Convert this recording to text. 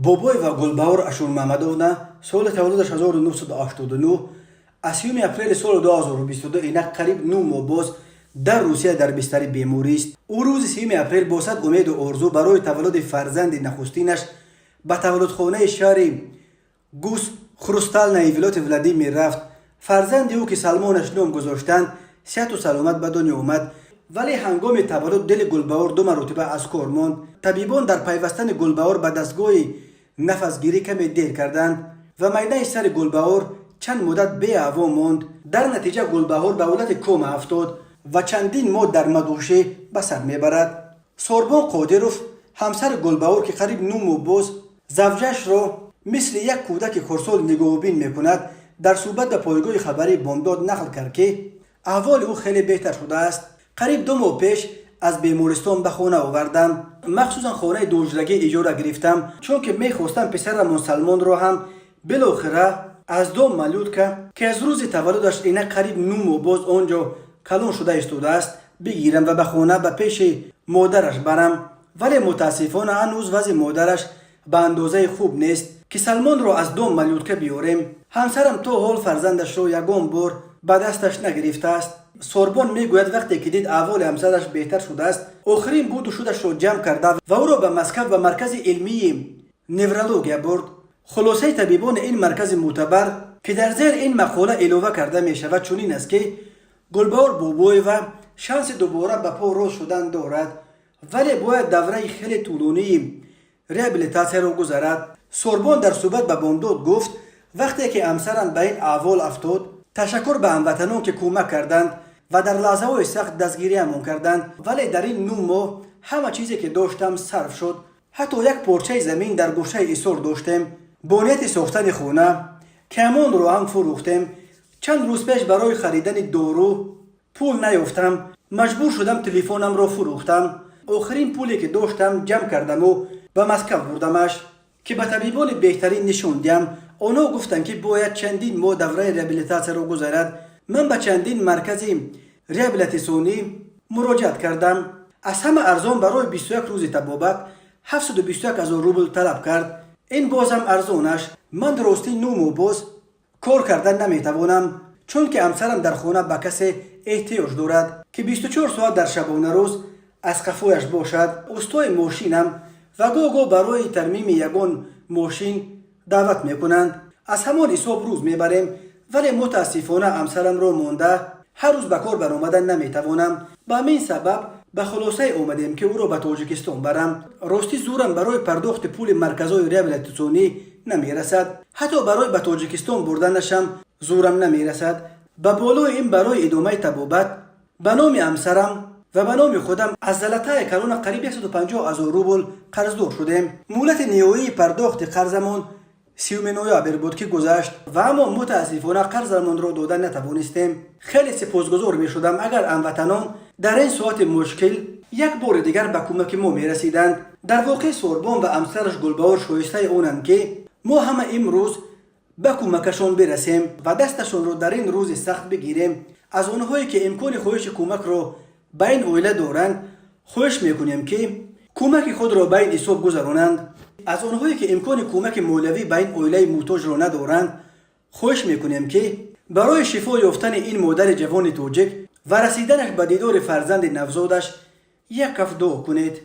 بابای و گلبهار اشور محمدونا سال تولدش 1989 از 3 اپریل سال 2022 اینک قریب 9 ماه باز در روسیه در بستر بیماری است. او روز 3 اپریل با صد امید و آرزو برای تولد فرزند نخستینش به تولدخانه شهر گوس خروستالنای ولایت ولادیمیر رفت. فرزند او که سلمانش نام گذاشتند صحت و سلامت به دنیا آمد، ولی هنگام تولد دل گلبهار 2 مرتبه از کار ماند. طبیبان در پیوستن گلبهار به دستگاه نفسگیری کمی دیر کردند و معده سر گلبهار چند مدت بی هوا ماند. در نتیجه گلبهار به حالت کما افتاد و چندین ماه در مدوشه به سر میبرد. سوربان قادروف همسر گلبهار که قریب 9 ماه باز زوجش را مثل یک کودک خردسال نگاهبین میکند در صحبت به پایگاه خبری بامداد نقل کرد که احوال او خیلی بهتر شده است. قریب 2 ماه پیش از بیمارستان به خانه آوردم، مخصوصا خانه دوجرگی اجاره گرفتم چون که میخواستم پسرم سلمان را هم بالاخره از دام مولود که از روز تولدش اینک قریب 9 ماه باز آنجا کلان شده ایستاده است بگیرم و به خانه به پیش مادرش برم، ولی متاسفانه هنوز وضع مادرش به اندازه خوب نیست که سلمان را از دام مولود که بیاریم. همسرم تا حال فرزندش را یگان بار به دستش نگرفته است. سوربان میگوید وقتی که دید احوال همسرش بهتر شده است آخرین بود و شدش را جمع کرده و او را به مسکو و مرکز علمی نورولوژی برد. خلاصه طبیبان این مرکز معتبر که در زیر این مقاله علاوه کرده می شود چنین است که گلبهار بابای و شانس دوباره به پا راست شدن دارد، ولی باید دوره خیلی طولانی ریابیلیتاسیون را گذرد. سوربان در صحبت به بامداد گفت وقتی که همسرم به این احوال افتاد تشکر به هموطنان که کمک کردند و در لحظه های سخت دستگیری همون کردند، ولی در این 9 ماه همه چیزی که داشتم صرف شد. حتی یک پارچه زمین در گوشه ایثار داشتیم، با نیت ساختن خانه که همان رو هم فروختیم. چند روز پیش برای خریدن دارو پول نیافتم، مجبور شدم تلفنم را فروختم. آخرین پولی که داشتم جمع کردم و به مسکو بردمش که به طبیبان بهترین نشوندم. آنها گفتند که باید چندین ماه دوره ریابیلیتاسیون را گذرد. من به چندین مرکز ریابیلیتاسیونی مراجعت کردم. از همه ارزان برای 21 روز طبابت 721,000 روبل طلب کرد. این بازم ارزانش. من درستی 9 ماه باز کار کردن نمیتوانم چون که همسرم در خانه به کسی احتیاج دارد که 24 ساعت در شبانه روز از قفویش باشد. استای ماشینم و گاگا برای ترمیم یگان ماشین دعوت میکنند. از همان حساب روز میبریم، ولی متاسفانه همسرم را مانده هر روز به کار برآمدن نمیتوانم. به همین سبب به خلاصه اومدیم که او را به تاجیکستان برم. راستی زورم برای پرداخت پول مرکزهای ریابیلیتاسیونی نمیرسد، حتی برای به تاجیکستان بردنشم زورم نمیرسد. به بالای این برای ادامه طبابت به نام همسرم و به نام خودم از دولت کلان قریب 150,000 روبل قرضدار شدیم. مولت نهایی پرداخت قرضمون 30 نوامبر بود که گذشت و اما متاسفانه قرضمون را دادن نتوانستیم. خیلی سپاسگزار می شدم اگر هموطنان در این ساعت مشکل یک بار دیگر به کمک ما می رسیدند. در واقع سوربان و همسرش گلبهار شایسته اونند که ما همه امروز به کمکشان برسیم و دستشان را در این روز سخت بگیریم. از آنهایی که امکان خواهش کمک را به این اویله دارند خواهش میکنیم که کمک خود را به این حساب گذرانند. از آنهایی که امکان کمک مولوی به این اویله محتاج را ندارند خواهش میکنیم که برای شفا یافتن این مادر جوان تاجیک و رسیدنش به دیدار فرزند نوزادش یک کف دعا کنید.